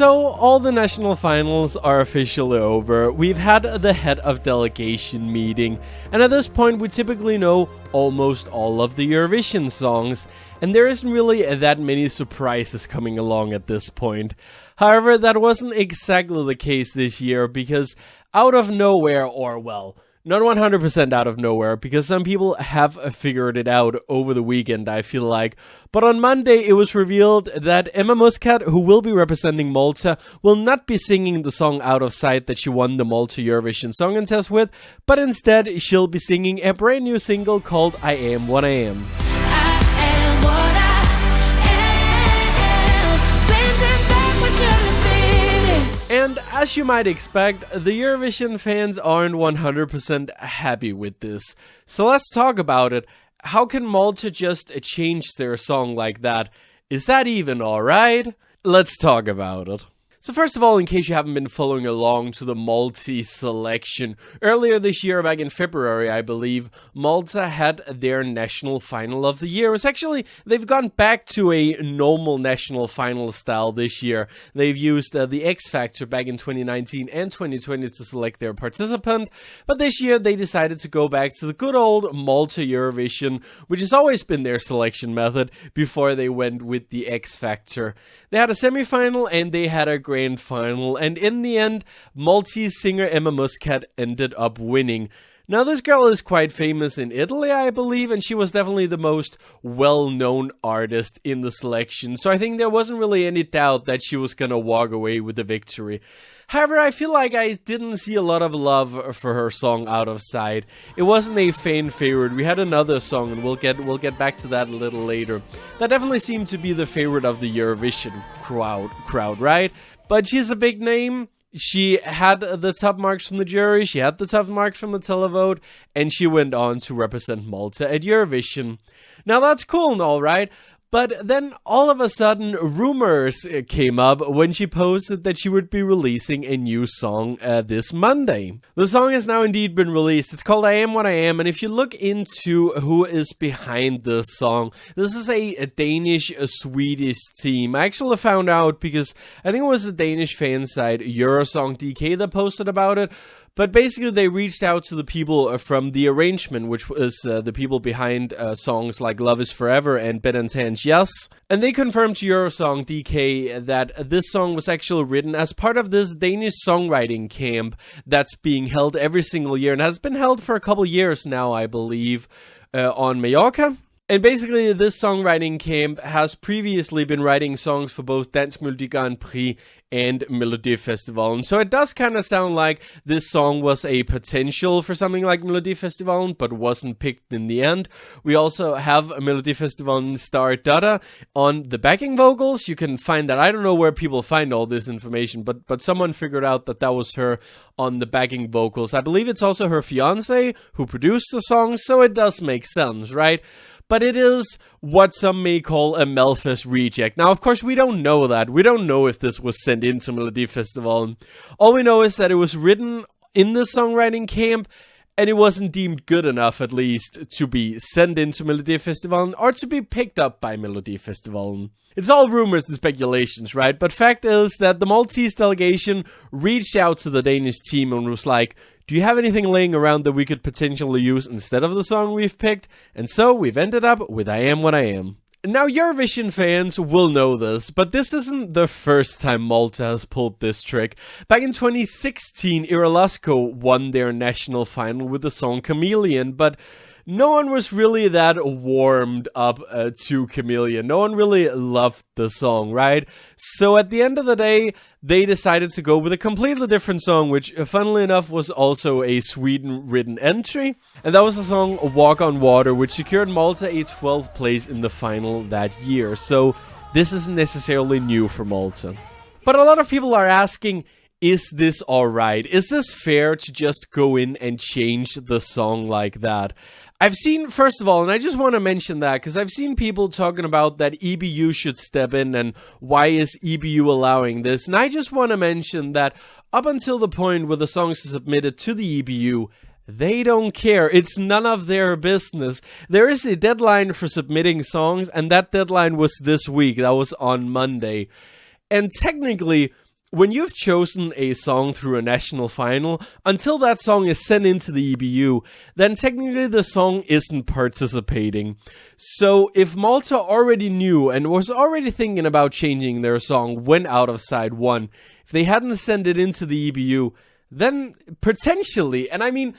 So, all the national finals are officially over. We've had the head of delegation meeting, and at this point we typically know almost all of the Eurovision songs, and there isn't really that many surprises coming along at this point. However, that wasn't exactly the case this year, because out of nowhere, or well, not 100% out of nowhere, because some people have figured it out over the weekend, I feel like. But on Monday, it was revealed that Emma Muscat, who will be representing Malta, will not be singing the song Out of Sight that she won the Malta Eurovision Song Contest with, but instead, she'll be singing a brand new single called I Am What I Am. And as you might expect, the Eurovision fans aren't 100% happy with this. So let's talk about it. How can Malta just change their song like that? Is that even alright? Let's talk about it. So first of all, in case you haven't been following along to the Maltese selection, earlier this year, back in February, I believe, Malta had their national final of the year. It's actually, they've gone back to a normal national final style this year. They've used the X Factor back in 2019 and 2020 to select their participant, but this year they decided to go back to the good old Malta Eurovision, which has always been their selection method before they went with the X Factor. They had a semi-final and they had a grand final, and in the end, Maltese singer Emma Muscat ended up winning. Now, this girl is quite famous in Italy, I believe, and she was definitely the most well-known artist in the selection, so I think there wasn't really any doubt that she was gonna walk away with the victory. However, I feel like I didn't see a lot of love for her song Out of Sight. It wasn't a fan favorite. We had another song, and we'll get back to that a little later. That definitely seemed to be the favorite of the Eurovision crowd, right? But she's a big name. She had the top marks from the jury, she had the top marks from the televote, and she went on to represent Malta at Eurovision. Now that's cool and all, right? But then all of a sudden, rumors came up when she posted that she would be releasing a new song this Monday. The song has now indeed been released. It's called I Am What I Am, and if you look into who is behind this song, this is a Danish-Swedish team. I actually found out because I think it was the Danish fan site Eurosong DK that posted about it. But basically, they reached out to the people from The Arrangement, which was the people behind songs like Love Is Forever and Ben and Tan's Yes. And they confirmed to Eurosong DK that this song was actually written as part of this Danish songwriting camp that's being held every single year and has been held for a couple years now, I believe, on Mallorca. And basically, this songwriting camp has previously been writing songs for both Dansk Melodi Grand Prix and Melodifestivalen. So it does kind of sound like this song was a potential for something like Melodifestivalen, but wasn't picked in the end. We also have Melodifestivalen star Dada on the backing vocals. You can find that. I don't know where people find all this information, but someone figured out that that was her on the backing vocals. I believe it's also her fiancé who produced the song, so it does make sense, right? But it is what some may call a Melfest reject. Now, of course, we don't know that. We don't know if this was sent into Melodifestivalen. All we know is that it was written in the songwriting camp, and it wasn't deemed good enough, at least, to be sent into Melodifestivalen or to be picked up by Melodifestivalen. It's all rumors and speculations, right? But fact is that the Maltese delegation reached out to the Danish team and was like, do you have anything laying around that we could potentially use instead of the song we've picked? And so we've ended up with I Am What I Am. Now, Eurovision fans will know this, but this isn't the first time Malta has pulled this trick. Back in 2016, Iralasco won their national final with the song Chameleon, but no one was really that warmed up to Chameleon. No one really loved the song, right? So at the end of the day, they decided to go with a completely different song, which, funnily enough, was also a Sweden-written entry. And that was the song Walk on Water, which secured Malta a 12th place in the final that year. So this isn't necessarily new for Malta. But a lot of people are asking, is this alright? Is this fair to just go in and change the song like that? I've seen, first of all, and I just want to mention that, because I've seen people talking about that EBU should step in, and why is EBU allowing this? And I just want to mention that up until the point where the songs are submitted to the EBU, they don't care. It's none of their business. There is a deadline for submitting songs, and that deadline was this week. That was on Monday. And technically, when you've chosen a song through a national final, until that song is sent into the EBU, then technically the song isn't participating. So if Malta already knew and was already thinking about changing their song when Out of Side won, if they hadn't sent it into the EBU, then potentially, and I mean,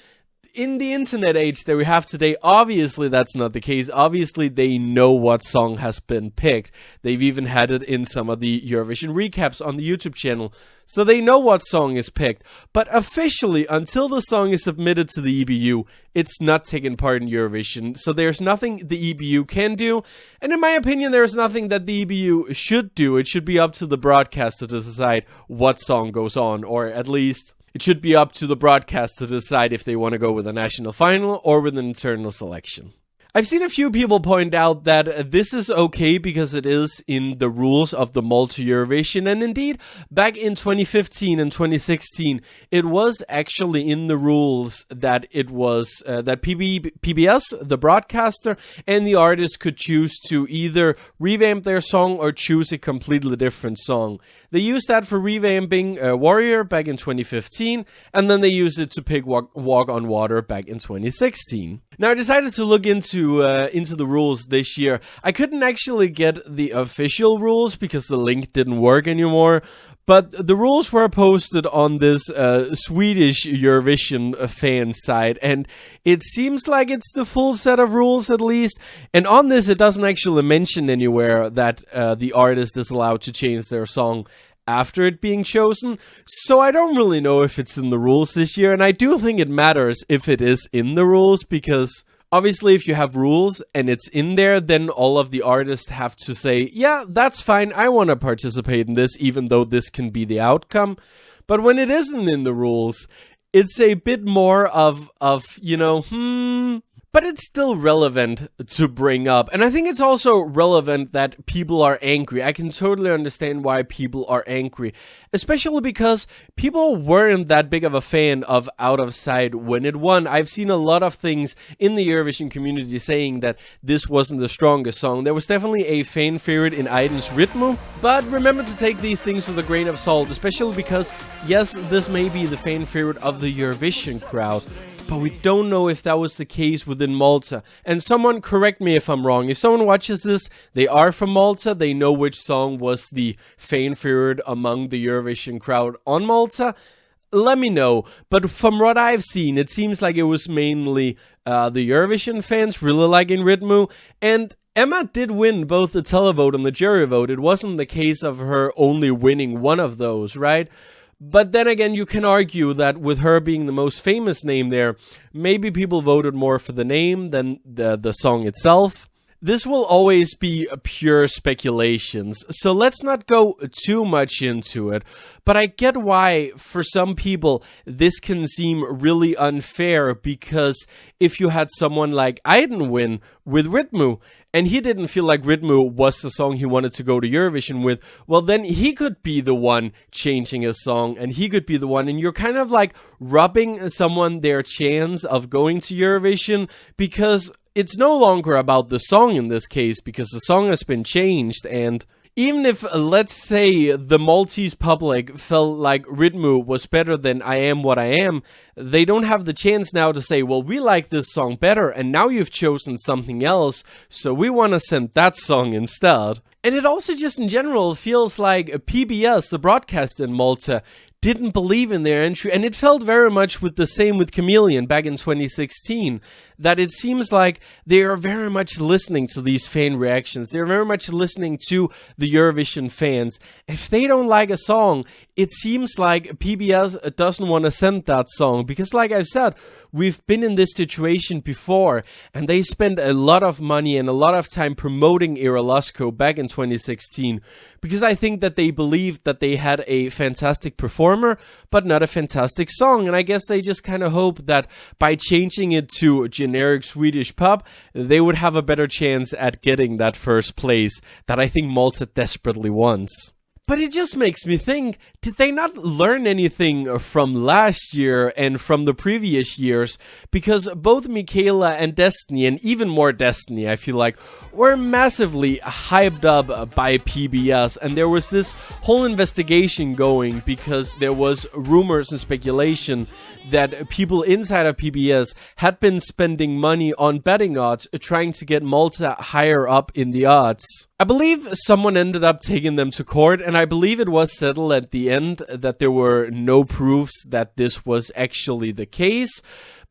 in the internet age that we have today, obviously that's not the case. Obviously they know what song has been picked. They've even had it in some of the Eurovision recaps on the YouTube channel. So they know what song is picked. But officially, until the song is submitted to the EBU, it's not taking part in Eurovision. So there's nothing the EBU can do. And in my opinion, there's nothing that the EBU should do. It should be up to the broadcaster to decide what song goes on, or at least it should be up to the broadcast to decide if they want to go with a national final or with an internal selection. I've seen a few people point out that this is okay because it is in the rules of the Malta Eurovision, and indeed, back in 2015 and 2016, it was actually in the rules that it was that PBS, the broadcaster, and the artist could choose to either revamp their song or choose a completely different song. They used that for revamping Warrior back in 2015, and then they used it to pick Walk on Water back in 2016. Now, I decided to look into the rules this year. I couldn't actually get the official rules because the link didn't work anymore, but the rules were posted on this Swedish Eurovision fan site, and it seems like it's the full set of rules at least. And on this, it doesn't actually mention anywhere that the artist is allowed to change their song after it being chosen, so I don't really know if it's in the rules this year, and I do think it matters if it is in the rules, because obviously if you have rules and it's in there, then all of the artists have to say, yeah, that's fine, I want to participate in this, even though this can be the outcome. But when it isn't in the rules, it's a bit more of you know, but it's still relevant to bring up. And I think it's also relevant that people are angry. I can totally understand why people are angry, especially because people weren't that big of a fan of Out of Sight when it won. I've seen a lot of things in the Eurovision community saying that this wasn't the strongest song. There was definitely a fan favorite in Ident's Ritmo, but remember to take these things with a grain of salt, especially because, yes, this may be the fan favorite of the Eurovision crowd, but we don't know if that was the case within Malta. And someone correct me if I'm wrong. If someone watches this, they are from Malta, they know which song was the fan favorite among the Eurovision crowd on Malta, let me know. But from what I've seen, it seems like it was mainly the Eurovision fans really liking Ritmo. And Emma did win both the televote and the jury vote. It wasn't the case of her only winning one of those, right? But then again, you can argue that with her being the most famous name there, maybe people voted more for the name than the song itself. This will always be pure speculations, so let's not go too much into it. But I get why, for some people, this can seem really unfair, because if you had someone like Ident win with Ritmo, and he didn't feel like Ritmo was the song he wanted to go to Eurovision with, well, then he could be the one changing his song, and he could be the one, and you're kind of like robbing someone their chance of going to Eurovision, because it's no longer about the song in this case, because the song has been changed. And even if, let's say, the Maltese public felt like Ritmo was better than I Am What I Am, they don't have the chance now to say, well, we like this song better, and now you've chosen something else, so we want to send that song instead. And it also just in general feels like PBS, the broadcaster in Malta, didn't believe in their entry, and it felt very much with the same with Chameleon back in 2016, that it seems like they are very much listening to these fan reactions. They're very much listening to the Eurovision fans. If they don't like a song, it seems like PBS doesn't want to send that song, because like I've said, we've been in this situation before, and they spent a lot of money and a lot of time promoting Iralasko back in 2016, because I think that they believed that they had a fantastic performer, but not a fantastic song. And I guess they just kind of hope that by changing it to generic Swedish pop, they would have a better chance at getting that first place that I think Malta desperately wants. But it just makes me think, did they not learn anything from last year and from the previous years? Because both Michaela and Destiny, and even more Destiny, I feel like, were massively hyped up by PBS. And there was this whole investigation going because there was rumors and speculation that people inside of PBS had been spending money on betting odds, trying to get Malta higher up in the odds. I believe someone ended up taking them to court, and I believe it was settled at the end that there were no proofs that this was actually the case.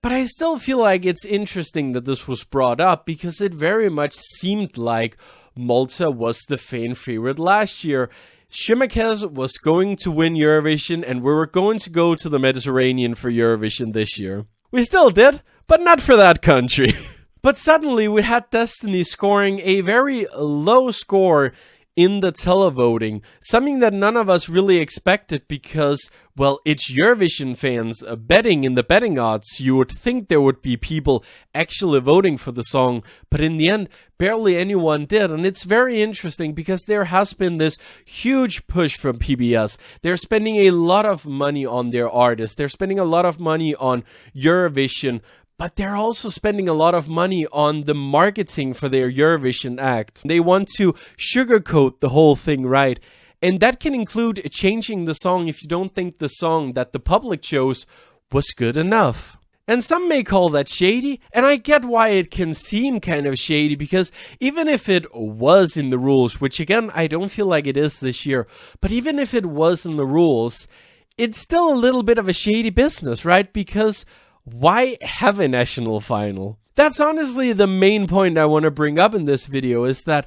But I still feel like it's interesting that this was brought up because it very much seemed like Malta was the fan favorite last year. Šimakės was going to win Eurovision, and we were going to go to the Mediterranean for Eurovision this year. We still did, but not for that country. But suddenly we had Destiny scoring a very low score in the televoting, something that none of us really expected because, well, it's Eurovision fans betting in the betting odds. You would think there would be people actually voting for the song, but in the end, barely anyone did. And it's very interesting because there has been this huge push from PBS. They're spending a lot of money on their artists. They're spending a lot of money on Eurovision, but they're also spending a lot of money on the marketing for their Eurovision act. They want to sugarcoat the whole thing, right? And that can include changing the song if you don't think the song that the public chose was good enough. And some may call that shady, and I get why it can seem kind of shady, because even if it was in the rules, which again, I don't feel like it is this year, but even if it was in the rules, it's still a little bit of a shady business, right? Because why have a national final? That's honestly the main point I want to bring up in this video, is that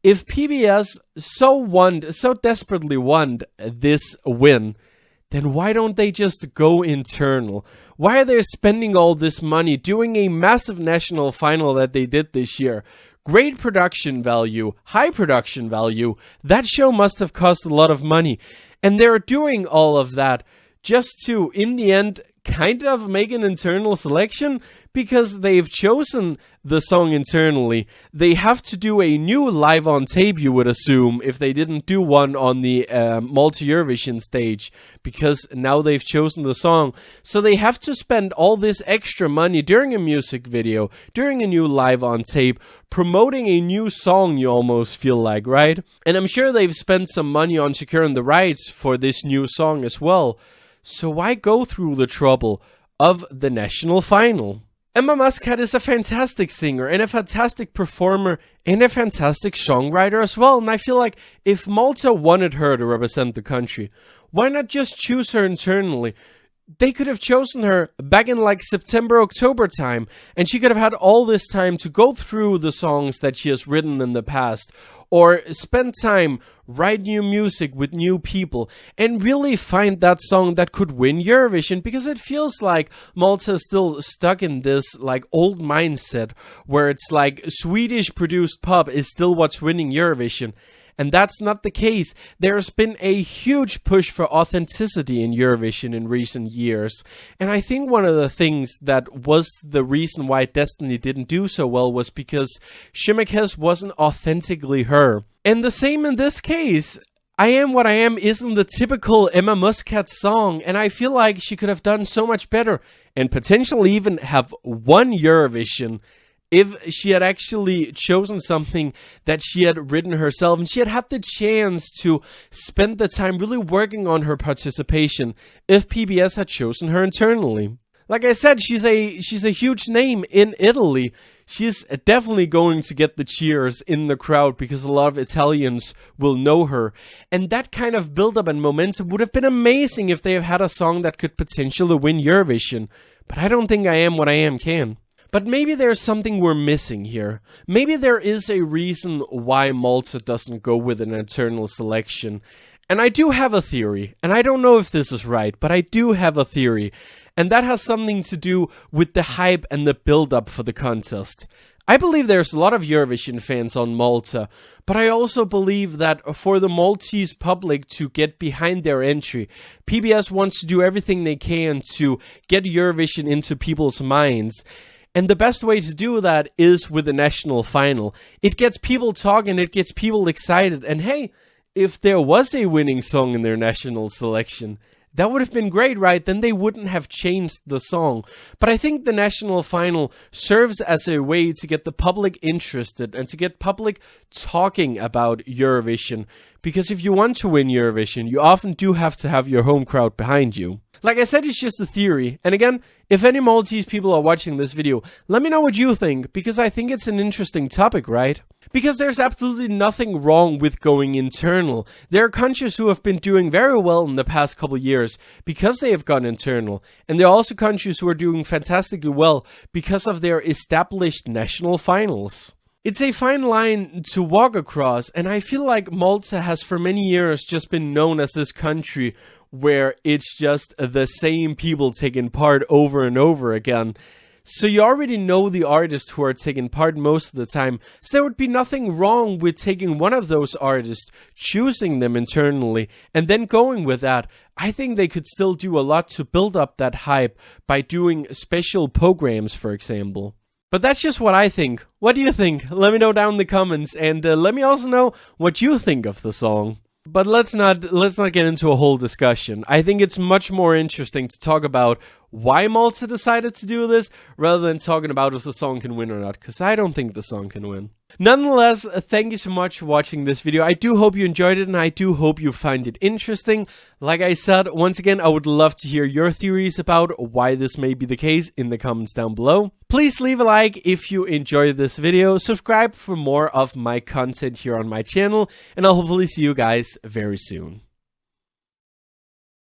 if PBS so desperately want this win, then why don't they just go internal? Why are they spending all this money doing a massive national final that they did this year? Great production value, high production value. That show must have cost a lot of money. And they're doing all of that just to, in the end, kind of make an internal selection, because they've chosen the song internally. They have to do a new live on tape, you would assume, if they didn't do one on the Malta Eurovision stage, because now they've chosen the song. So they have to spend all this extra money during a music video, during a new live on tape, promoting a new song, you almost feel like, right? And I'm sure they've spent some money on securing the rights for this new song as well. So why go through the trouble of the national final? Emma Muscat is a fantastic singer and a fantastic performer and a fantastic songwriter as well. And I feel like if Malta wanted her to represent the country, why not just choose her internally? They could have chosen her back in like September, October time, and she could have had all this time to go through the songs that she has written in the past, or spend time, write new music with new people, and really find that song that could win Eurovision, because it feels like Malta is still stuck in this like old mindset where it's like Swedish produced pop is still what's winning Eurovision. And that's not the case. There's been a huge push for authenticity in Eurovision in recent years. And I think one of the things that was the reason why Destiny didn't do so well was because Šimakės wasn't authentically her. And the same in this case. I Am What I Am isn't the typical Emma Muscat song, and I feel like she could have done so much better and potentially even have won Eurovision if she had actually chosen something that she had written herself, and she had had the chance to spend the time really working on her participation if PBS had chosen her internally. Like I said, she's a huge name in Italy. She's definitely going to get the cheers in the crowd because a lot of Italians will know her. And that kind of build-up and momentum would have been amazing if they have had a song that could potentially win Eurovision. But I don't think I Am What I Am can. But maybe there's something we're missing here. Maybe there is a reason why Malta doesn't go with an internal selection. And I do have a theory, and I don't know if this is right, but I do have a theory. And that has something to do with the hype and the build-up for the contest. I believe there's a lot of Eurovision fans on Malta, but I also believe that for the Maltese public to get behind their entry, PBS wants to do everything they can to get Eurovision into people's minds. And the best way to do that is with the national final. It gets people talking, it gets people excited, and hey, if there was a winning song in their national selection, that would have been great, right? Then they wouldn't have changed the song. But I think the national final serves as a way to get the public interested and to get public talking about Eurovision. Because if you want to win Eurovision, you often do have to have your home crowd behind you. Like I said, it's just a theory. And again, if any Maltese people are watching this video, let me know what you think, because I think it's an interesting topic, right? Because there's absolutely nothing wrong with going internal. There are countries who have been doing very well in the past couple of years because they have gone internal. And there are also countries who are doing fantastically well because of their established national finals. It's a fine line to walk across, and I feel like Malta has for many years just been known as this country where it's just the same people taking part over and over again. So you already know the artists who are taking part most of the time, so there would be nothing wrong with taking one of those artists, choosing them internally, and then going with that. I think they could still do a lot to build up that hype by doing special programs, for example. But that's just what I think. What do you think? Let me know down in the comments, and let me also know what you think of the song. But let's not get into a whole discussion. I think it's much more interesting to talk about why Malta decided to do this rather than talking about if the song can win or not, because I don't think the song can win. Nonetheless, thank you so much for watching this video. I do hope you enjoyed it, and I do hope you find it interesting. Like I said, once again, I would love to hear your theories about why this may be the case in the comments down below. Please leave a like if you enjoyed this video, subscribe for more of my content here on my channel, and I'll hopefully see you guys very soon.